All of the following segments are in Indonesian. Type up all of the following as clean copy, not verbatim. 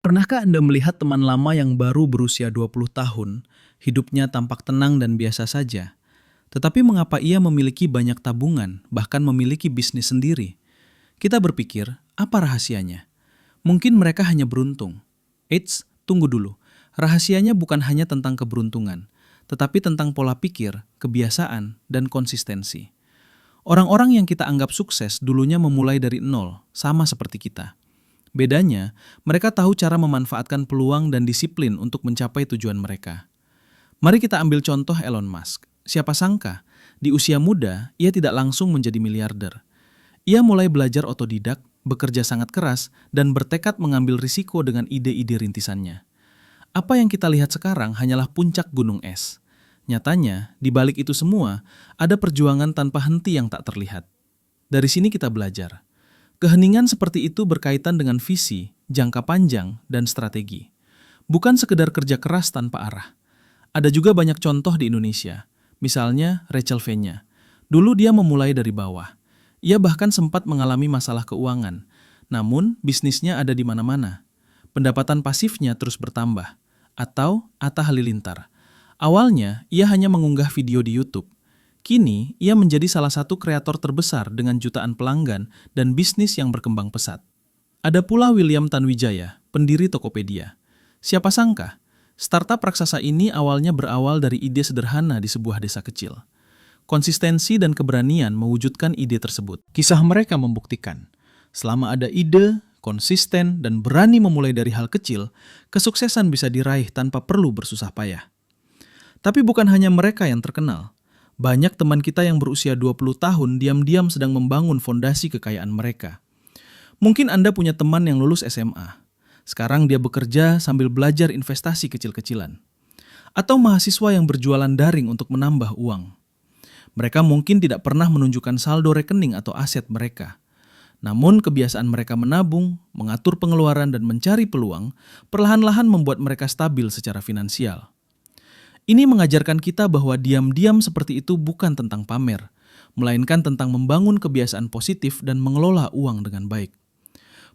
Pernahkah Anda melihat teman lama yang baru berusia 20 tahun, hidupnya tampak tenang dan biasa saja? Tetapi mengapa ia memiliki banyak tabungan, bahkan memiliki bisnis sendiri? Kita berpikir, apa rahasianya? Mungkin mereka hanya beruntung. Eits, tunggu dulu. Rahasianya bukan hanya tentang keberuntungan, tetapi tentang pola pikir, kebiasaan, dan konsistensi. Orang-orang yang kita anggap sukses dulunya memulai dari nol, sama seperti kita. Bedanya, mereka tahu cara memanfaatkan peluang dan disiplin untuk mencapai tujuan mereka. Mari kita ambil contoh Elon Musk. Siapa sangka, di usia muda, ia tidak langsung menjadi miliarder. Ia mulai belajar otodidak, bekerja sangat keras, dan bertekad mengambil risiko dengan ide-ide rintisannya. Apa yang kita lihat sekarang hanyalah puncak gunung es. Nyatanya, di balik itu semua, ada perjuangan tanpa henti yang tak terlihat. Dari sini kita belajar. Keheningan seperti itu berkaitan dengan visi, jangka panjang, dan strategi. Bukan sekedar kerja keras tanpa arah. Ada juga banyak contoh di Indonesia. Misalnya Rachel Fenya. Dulu dia memulai dari bawah. Ia bahkan sempat mengalami masalah keuangan. Namun bisnisnya ada di mana-mana. Pendapatan pasifnya terus bertambah. Atau Atta Halilintar. Awalnya ia hanya mengunggah video di YouTube. Kini, ia menjadi salah satu kreator terbesar dengan jutaan pelanggan dan bisnis yang berkembang pesat. Ada pula William Tanuwijaya, pendiri Tokopedia. Siapa sangka, startup raksasa ini awalnya berawal dari ide sederhana di sebuah desa kecil. Konsistensi dan keberanian mewujudkan ide tersebut. Kisah mereka membuktikan, selama ada ide, konsisten, dan berani memulai dari hal kecil, kesuksesan bisa diraih tanpa perlu bersusah payah. Tapi bukan hanya mereka yang terkenal. Banyak teman kita yang berusia 20 tahun diam-diam sedang membangun fondasi kekayaan mereka. Mungkin Anda punya teman yang lulus SMA. Sekarang dia bekerja sambil belajar investasi kecil-kecilan. Atau mahasiswa yang berjualan daring untuk menambah uang. Mereka mungkin tidak pernah menunjukkan saldo rekening atau aset mereka. Namun kebiasaan mereka menabung, mengatur pengeluaran dan mencari peluang, perlahan-lahan membuat mereka stabil secara finansial. Ini mengajarkan kita bahwa diam-diam seperti itu bukan tentang pamer, melainkan tentang membangun kebiasaan positif dan mengelola uang dengan baik.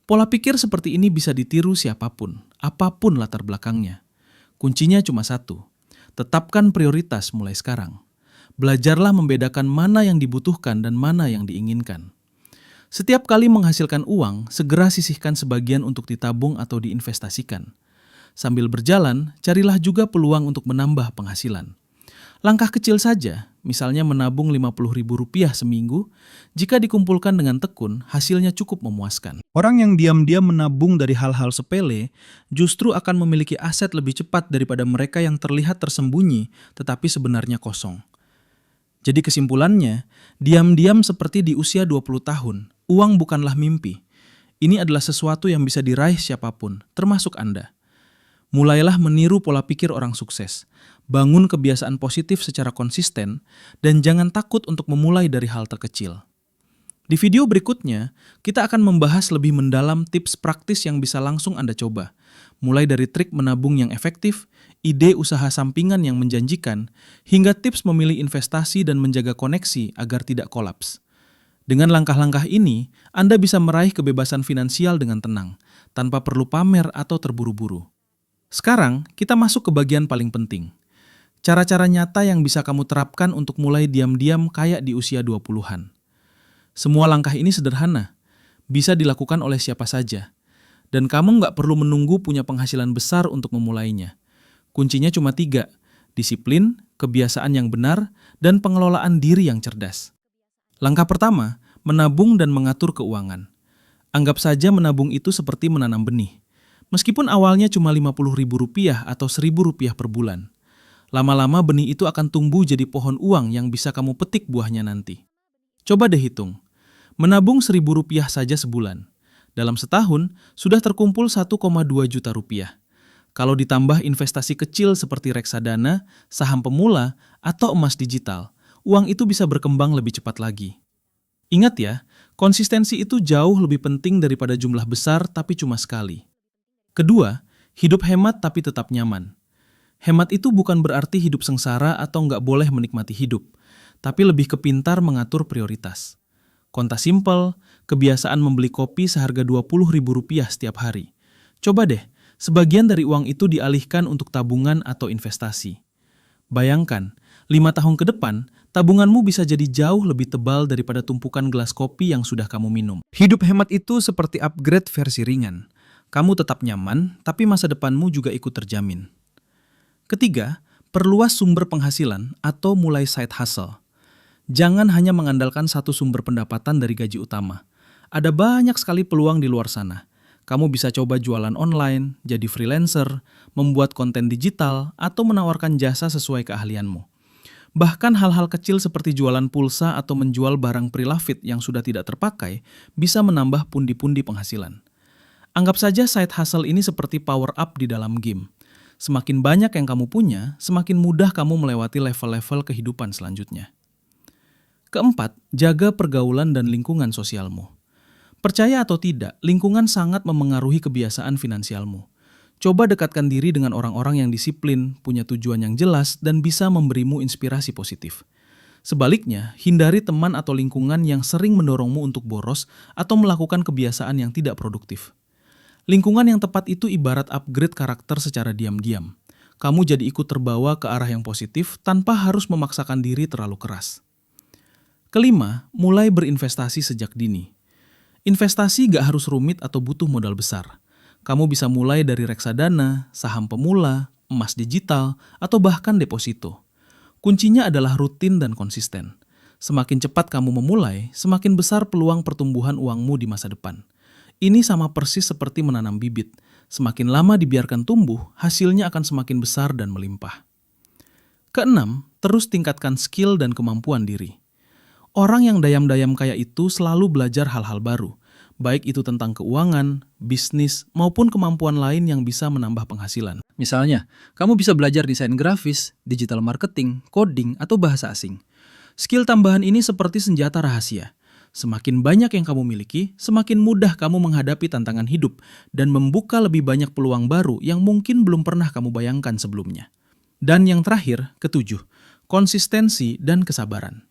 Pola pikir seperti ini bisa ditiru siapapun, apapun latar belakangnya. Kuncinya cuma satu, tetapkan prioritas mulai sekarang. Belajarlah membedakan mana yang dibutuhkan dan mana yang diinginkan. Setiap kali menghasilkan uang, segera sisihkan sebagian untuk ditabung atau diinvestasikan. Sambil berjalan, carilah juga peluang untuk menambah penghasilan. Langkah kecil saja, misalnya menabung Rp50.000 seminggu, jika dikumpulkan dengan tekun, hasilnya cukup memuaskan. Orang yang diam-diam menabung dari hal-hal sepele, justru akan memiliki aset lebih cepat daripada mereka yang terlihat tersembunyi, tetapi sebenarnya kosong. Jadi kesimpulannya, diam-diam seperti di usia 20 tahun, uang bukanlah mimpi. Ini adalah sesuatu yang bisa diraih siapapun, termasuk Anda. Mulailah meniru pola pikir orang sukses, bangun kebiasaan positif secara konsisten, dan jangan takut untuk memulai dari hal terkecil. Di video berikutnya, kita akan membahas lebih mendalam tips praktis yang bisa langsung Anda coba, mulai dari trik menabung yang efektif, ide usaha sampingan yang menjanjikan, hingga tips memilih investasi dan menjaga koneksi agar tidak kolaps. Dengan langkah-langkah ini, Anda bisa meraih kebebasan finansial dengan tenang, tanpa perlu pamer atau terburu-buru. Sekarang, kita masuk ke bagian paling penting. Cara-cara nyata yang bisa kamu terapkan untuk mulai diam-diam kayak di usia 20-an. Semua langkah ini sederhana, bisa dilakukan oleh siapa saja. Dan kamu nggak perlu menunggu punya penghasilan besar untuk memulainya. Kuncinya cuma 3, disiplin, kebiasaan yang benar, dan pengelolaan diri yang cerdas. Langkah pertama, menabung dan mengatur keuangan. Anggap saja menabung itu seperti menanam benih. Meskipun awalnya cuma Rp50.000 atau Rp1.000 per bulan, lama-lama benih itu akan tumbuh jadi pohon uang yang bisa kamu petik buahnya nanti. Coba deh hitung, menabung Rp1.000 saja sebulan. Dalam setahun, sudah terkumpul 1,2 juta rupiah. Kalau ditambah investasi kecil seperti reksadana, saham pemula, atau emas digital, uang itu bisa berkembang lebih cepat lagi. Ingat ya, konsistensi itu jauh lebih penting daripada jumlah besar tapi cuma sekali. Kedua, hidup hemat tapi tetap nyaman. Hemat itu bukan berarti hidup sengsara atau nggak boleh menikmati hidup, tapi lebih ke pintar mengatur prioritas. Konta simpel, kebiasaan membeli kopi seharga Rp20.000 setiap hari. Coba deh, Sebagian dari uang itu dialihkan untuk tabungan atau investasi. Bayangkan, 5 tahun ke depan, tabunganmu bisa jadi jauh lebih tebal daripada tumpukan gelas kopi yang sudah kamu minum. Hidup hemat itu seperti upgrade versi ringan. Kamu tetap nyaman, tapi masa depanmu juga ikut terjamin. Ketiga, perluas sumber penghasilan atau mulai side hustle. Jangan hanya mengandalkan satu sumber pendapatan dari gaji utama. Ada banyak sekali peluang di luar sana. Kamu bisa coba jualan online, jadi freelancer, membuat konten digital, atau menawarkan jasa sesuai keahlianmu. Bahkan hal-hal kecil seperti jualan pulsa atau menjual barang pre-loved yang sudah tidak terpakai bisa menambah pundi-pundi penghasilan. Anggap saja side hustle ini seperti power up di dalam game. Semakin banyak yang kamu punya, semakin mudah kamu melewati level-level kehidupan selanjutnya. Keempat, jaga pergaulan dan lingkungan sosialmu. Percaya atau tidak, lingkungan sangat memengaruhi kebiasaan finansialmu. Coba dekatkan diri dengan orang-orang yang disiplin, punya tujuan yang jelas, dan bisa memberimu inspirasi positif. Sebaliknya, hindari teman atau lingkungan yang sering mendorongmu untuk boros atau melakukan kebiasaan yang tidak produktif. Lingkungan yang tepat itu ibarat upgrade karakter secara diam-diam. Kamu jadi ikut terbawa ke arah yang positif tanpa harus memaksakan diri terlalu keras. Kelima, mulai berinvestasi sejak dini. Investasi gak harus rumit atau butuh modal besar. Kamu bisa mulai dari reksadana, saham pemula, emas digital, atau bahkan deposito. Kuncinya adalah rutin dan konsisten. Semakin cepat kamu memulai, semakin besar peluang pertumbuhan uangmu di masa depan. Ini sama persis seperti menanam bibit. Semakin lama dibiarkan tumbuh, hasilnya akan semakin besar dan melimpah. Keenam, terus tingkatkan skill dan kemampuan diri. Orang yang dayam-dayam kaya itu selalu belajar hal-hal baru, baik itu tentang keuangan, bisnis, maupun kemampuan lain yang bisa menambah penghasilan. Misalnya, kamu bisa belajar desain grafis, digital marketing, coding, atau bahasa asing. Skill tambahan ini seperti senjata rahasia. Semakin banyak yang kamu miliki, semakin mudah kamu menghadapi tantangan hidup dan membuka lebih banyak peluang baru yang mungkin belum pernah kamu bayangkan sebelumnya. Dan yang terakhir, ketujuh, konsistensi dan kesabaran.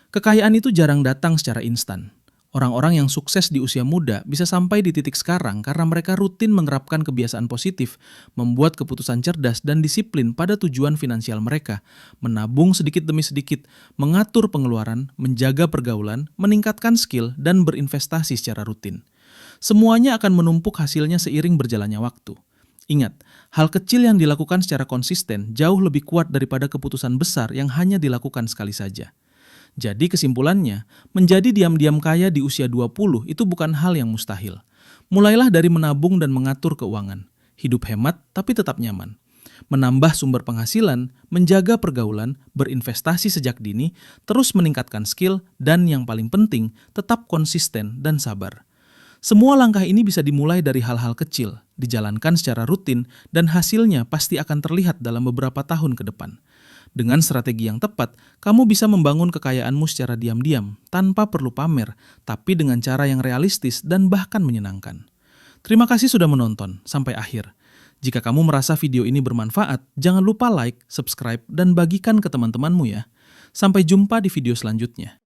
Kekayaan itu jarang datang secara instan. Orang-orang yang sukses di usia muda bisa sampai di titik sekarang karena mereka rutin menerapkan kebiasaan positif, membuat keputusan cerdas dan disiplin pada tujuan finansial mereka, menabung sedikit demi sedikit, mengatur pengeluaran, menjaga pergaulan, meningkatkan skill, dan berinvestasi secara rutin. Semuanya akan menumpuk hasilnya seiring berjalannya waktu. Ingat, hal kecil yang dilakukan secara konsisten jauh lebih kuat daripada keputusan besar yang hanya dilakukan sekali saja. Jadi kesimpulannya, menjadi diam-diam kaya di usia 20 itu bukan hal yang mustahil. Mulailah dari menabung dan mengatur keuangan. Hidup hemat tapi tetap nyaman. Menambah sumber penghasilan, menjaga pergaulan, berinvestasi sejak dini, terus meningkatkan skill, dan yang paling penting, tetap konsisten dan sabar. Semua langkah ini bisa dimulai dari hal-hal kecil, dijalankan secara rutin, dan hasilnya pasti akan terlihat dalam beberapa tahun ke depan. Dengan strategi yang tepat, kamu bisa membangun kekayaanmu secara diam-diam, tanpa perlu pamer, tapi dengan cara yang realistis dan bahkan menyenangkan. Terima kasih sudah menonton sampai akhir. Jika kamu merasa video ini bermanfaat, jangan lupa like, subscribe, dan bagikan ke teman-temanmu ya. Sampai jumpa di video selanjutnya.